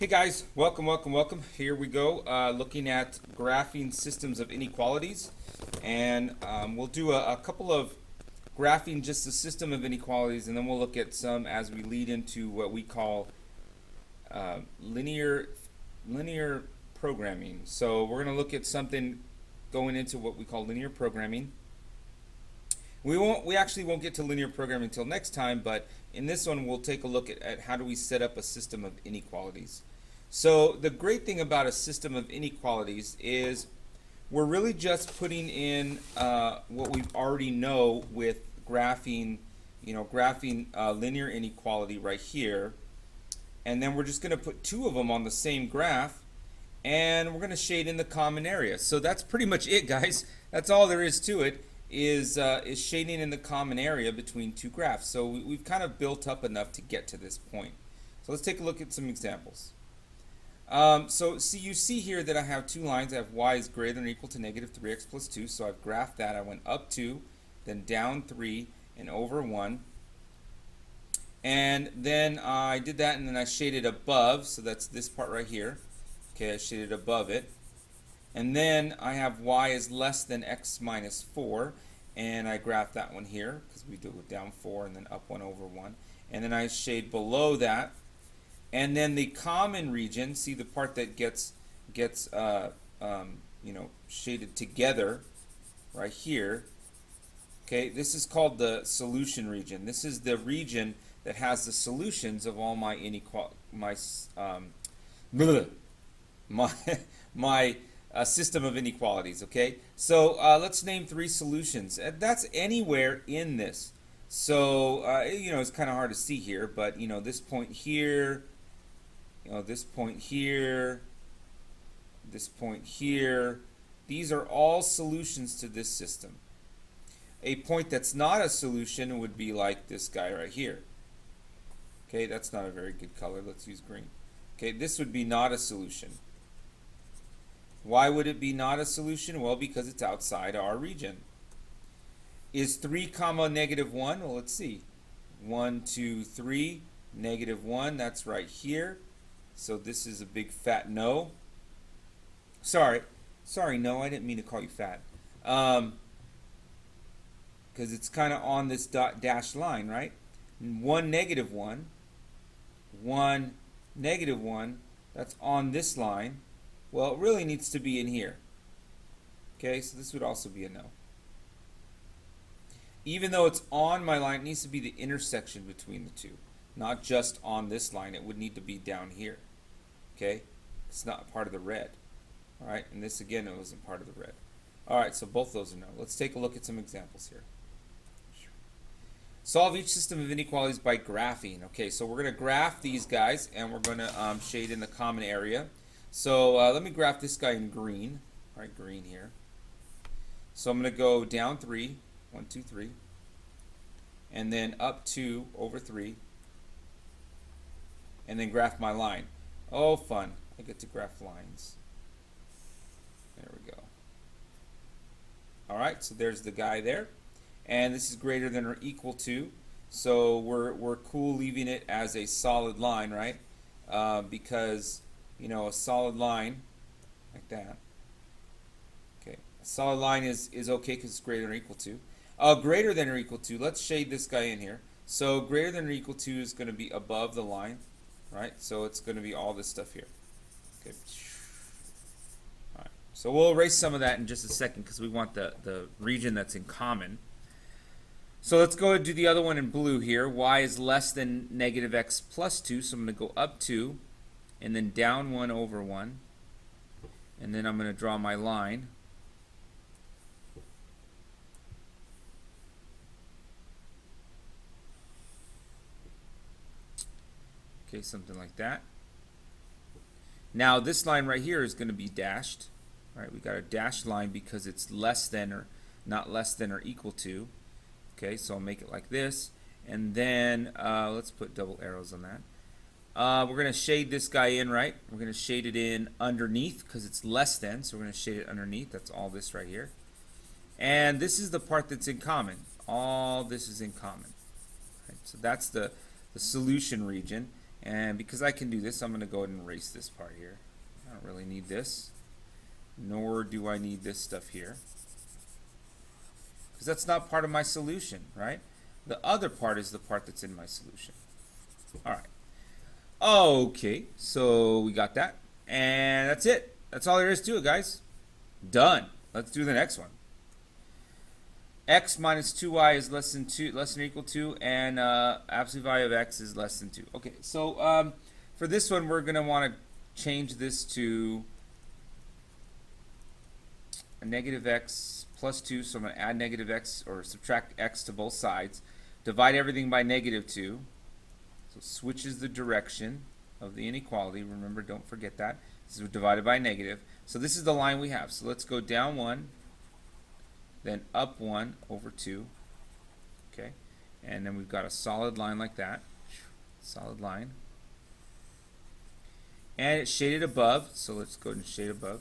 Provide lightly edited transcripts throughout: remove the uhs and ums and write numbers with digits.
Hey guys, welcome. Here we go, looking at graphing systems of inequalities, and we'll do a couple of graphing just the system of inequalities, and then we'll look at some as we lead into what we call linear programming. So we're going to look at something going into what we call linear programming. We actually won't get to linear programming until next time, but in this one we'll take a look at how do we set up a system of inequalities. So the great thing about a system of inequalities is we're really just putting in what we already know with graphing, graphing linear inequality right here, and then we're just going to put two of them on the same graph, and we're going to shade in the common area. So that's pretty much it, guys. That's all there is to it. Is shading in the common area between two graphs. So we've kind of built up enough to get to this point. So let's take a look at some examples. So you see here that I have two lines. I have y is greater than or equal to negative 3x plus 2. So I've graphed that. I went up 2, then down 3, and over 1. And then I did that, and then I shaded above. So that's this part right here. Okay, I shaded above it. And then I have y is less than x minus 4, and I graph that one here because we do it down 4 and then up 1 over 1. And then I shade below that. And then the common region, see the part that gets shaded together right here. Okay, this is called the solution region. This is the region that has the solutions of all my a system of inequalities. Okay, so let's name three solutions. That's anywhere in this. So it's kind of hard to see here, but this point here, this point here, this point here. These are all solutions to this system. A point that's not a solution would be like this guy right here. Okay, that's not a very good color. Let's use green. Okay, this would be not a solution. Why would it be not a solution? Well, because it's outside our region. Is 3 comma negative 1? Well, let's see. 1, 2, 3, negative 1. That's right here. So this is a big fat no. Sorry, no, I didn't mean to call you fat. Because it's kind of on this dashed line, right? 1, negative 1. 1, negative 1. That's on this line. Well, it really needs to be in here. Okay, so this would also be a no. Even though it's on my line, it needs to be the intersection between the two. Not just on this line, it would need to be down here. Okay, it's not part of the red. Alright, and this again, it wasn't part of the red. Alright, so both those are no. Let's take a look at some examples here. Solve each system of inequalities by graphing. Okay, so we're going to graph these guys, and we're going to shade in the common area. So let me graph this guy in green. All right, green here. So I'm going to go down 3, 1, 2, 3, and then up 2 over 3, and then graph my line. Oh, fun. I get to graph lines. There we go. All right, so there's the guy there. And this is greater than or equal to. So we're cool leaving it as a solid line, right? Because a solid line like that. Okay, a solid line is okay because it's greater than or equal to. Greater than or equal to, let's shade this guy in here. So greater than or equal to is going to be above the line, right? So it's going to be all this stuff here. Okay. All right. So we'll erase some of that in just a second because we want the region that's in common. So let's go and do the other one in blue here. Y is less than negative x plus 2, so I'm going to go up 2. And then down 1 over 1, and then I'm going to draw my line. Okay, something like that. Now this line right here is going to be dashed. All right, we got a dashed line because it's less than or not less than or equal to. Okay, so I'll make it like this, and then let's put double arrows on that. We're going to shade this guy in, right? We're going to shade it in underneath because it's less than, so we're going to shade it underneath. That's all this right here. And this is the part that's in common. All this is in common. Right? So that's the solution region. And because I can do this, I'm going to go ahead and erase this part here. I don't really need this, nor do I need this stuff here, because that's not part of my solution, right? The other part is the part that's in my solution. All right. Okay, so we got that, and that's it. That's all there is to it, guys. Done. Let's do the next one. X minus 2y is less than or equal to, and absolute value of x is less than 2. Okay, so for this one, we're going to want to change this to a negative x plus 2, so I'm going to add negative x, or subtract x to both sides. Divide everything by negative 2. So it switches the direction of the inequality. Remember, don't forget that. This is divided by negative. So this is the line we have. So let's go down 1, then up 1 over 2. Okay, and then we've got a solid line like that. Solid line. And it's shaded above, so let's go ahead and shade above.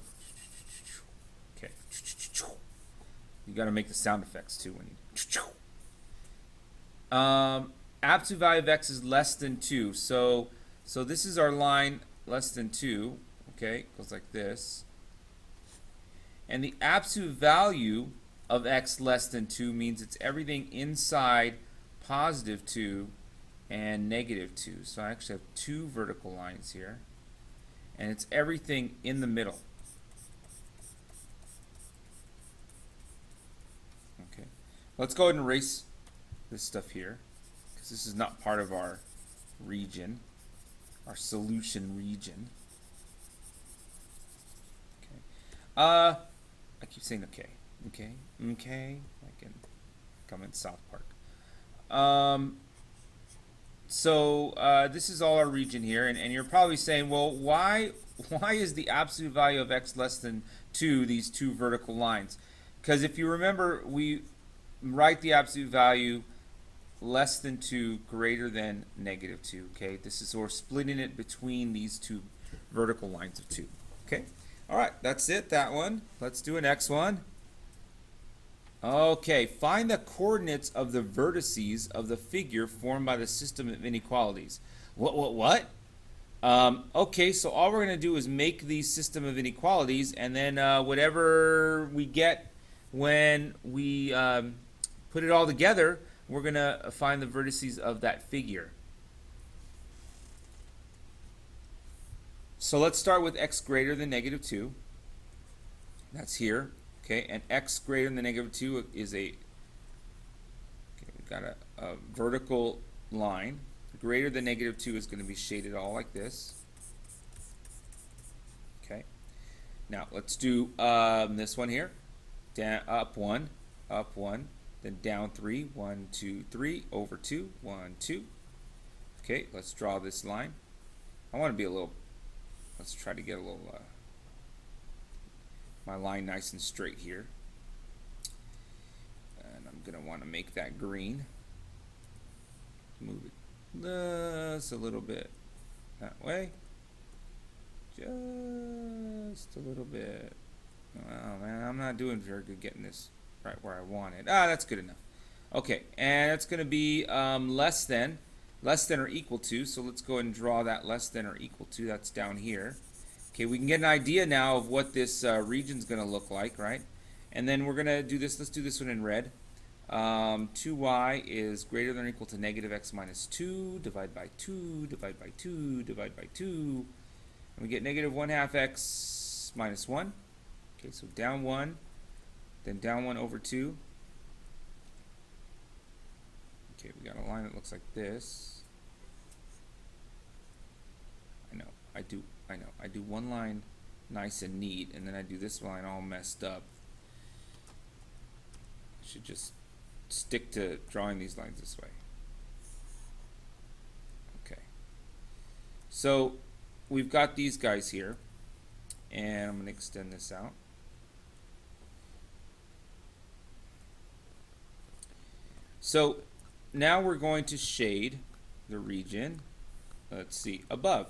Okay. You got to make the sound effects too when you. Absolute value of x is less than 2. So this is our line less than 2. Okay, it goes like this. And the absolute value of x less than 2 means it's everything inside positive 2 and negative 2. So I actually have two vertical lines here. And it's everything in the middle. Okay, let's go ahead and erase this stuff here, because this is not part of our region, our solution region. Okay, I keep saying okay, I can come in South Park. So this is all our region here, and you're probably saying, well, why is the absolute value of x less than 2 these two vertical lines? Because if you remember, we write the absolute value less than 2 greater than negative 2. Okay, this is, we're splitting it between these two vertical lines of 2. Okay, all right, that's it, that one. Let's do a next one. Okay, find the coordinates of the vertices of the figure formed by the system of inequalities. What? Okay, so all we're going to do is make the system of inequalities, and then whatever we get when we put it all together, we're going to find the vertices of that figure. So let's start with x greater than negative 2. That's here. Okay, and x greater than negative 2 is a, okay, we've got a vertical line. Greater than negative 2 is going to be shaded all like this. Okay, now let's do this one here. Down, up 1, then down 3, 1, 2, 3, over 2, 1, 2. Okay, let's draw this line. I want to be a little, let's try to get a little my line nice and straight here, and I'm going to want to make that green. Move it just a little bit that way, just a little bit. Oh man, I'm not doing very good getting this right where I want it. That's good enough. Okay, and it's going to be less than or equal to, so let's go ahead and draw that less than or equal to. That's down here. Okay, we can get an idea now of what this region's going to look like, right? And then we're going to do this. Let's do this one in red. 2y is greater than or equal to negative x minus 2. Divide by 2, divide by 2, divide by 2. And we get negative 1/2 x minus 1. Okay, so down 1, then down 1 over 2. Okay, we got a line that looks like this. I do one line nice and neat, and then I do this line all messed up. I should just stick to drawing these lines this way. Okay. So we've got these guys here, and I'm going to extend this out. So now we're going to shade the region, let's see, above.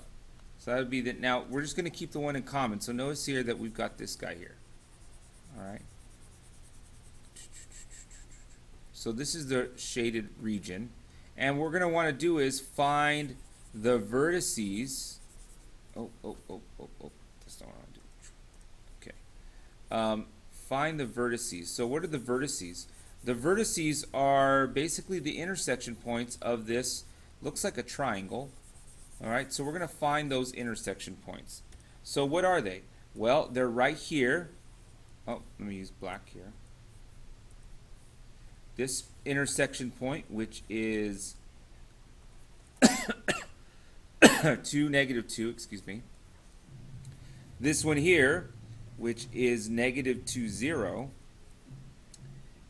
So that would be that. Now we're just going to keep the one in common. So notice here that we've got this guy here. All right. So this is the shaded region, and what we're going to want to do is find the vertices. That's not what I want to do. Okay. Find the vertices. So what are the vertices? The vertices are basically the intersection points of this, looks like a triangle. All right, so we're going to find those intersection points. So what are they? Well, they're right here. Oh, let me use black here. This intersection point, which is 2, -2, excuse me. This one here, which is -2, 0.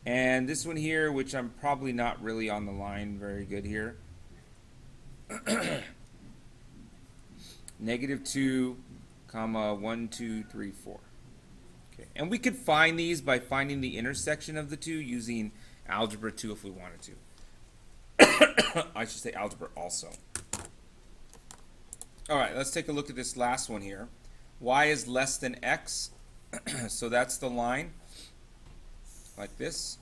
And this one here, which I'm probably not really on the line very good here. -2, comma 1, 2, 3, 4. Okay, and we could find these by finding the intersection of the two using algebra 2 if we wanted to. I should say algebra also. All right, let's take a look at this last one here. Y is less than x, so that's the line, like this.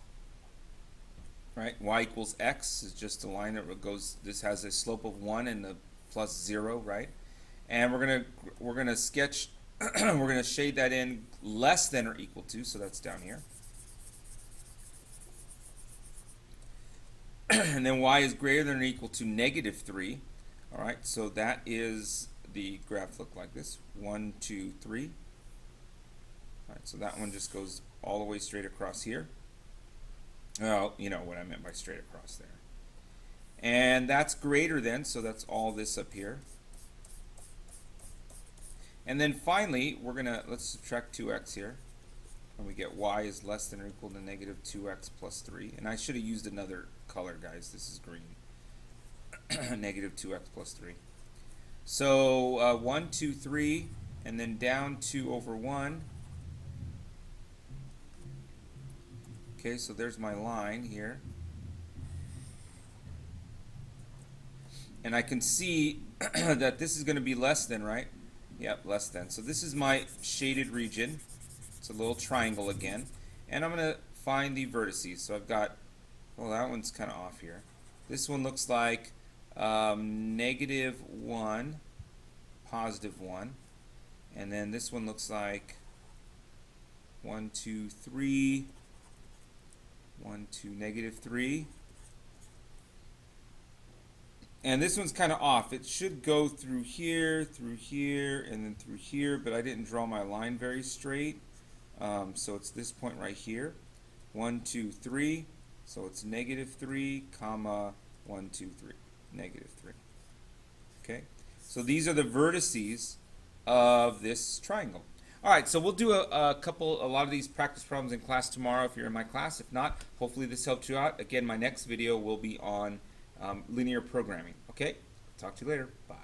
Right, y equals x is just a line that goes. This has a slope of 1 and a plus 0, right? And we're gonna sketch. We're gonna shade that in less than or equal to, so that's down here. And then y is greater than or equal to -3. All right, so that is the graph look like this: 1, 2, 3. All right, so that one just goes all the way straight across here. Well, you know what I meant by straight across there. And that's greater than, so that's all this up here. And then finally, let's subtract 2x here. And we get y is less than or equal to -2x plus 3. And I should have used another color, guys. This is green. -2x plus 3. So 1, 2, 3, and then down 2 over 1. Okay, so there's my line here. And I can see that this is going to be less than, right? Yep, less than. So this is my shaded region. It's a little triangle again. And I'm going to find the vertices. So I've got, well, that one's kind of off here. This one looks like -1, +1. And then this one looks like 1, 2, 3, 1, 2, -3. And this one's kind of off. It should go through here, and then through here, but I didn't draw my line very straight. So it's this point right here. 1, 2, 3. So it's -3, comma 1, 2, 3. -3. Okay? So these are the vertices of this triangle. All right, so we'll do a lot of these practice problems in class tomorrow if you're in my class. If not, hopefully this helped you out. Again, my next video will be on linear programming. Okay? Talk to you later. Bye.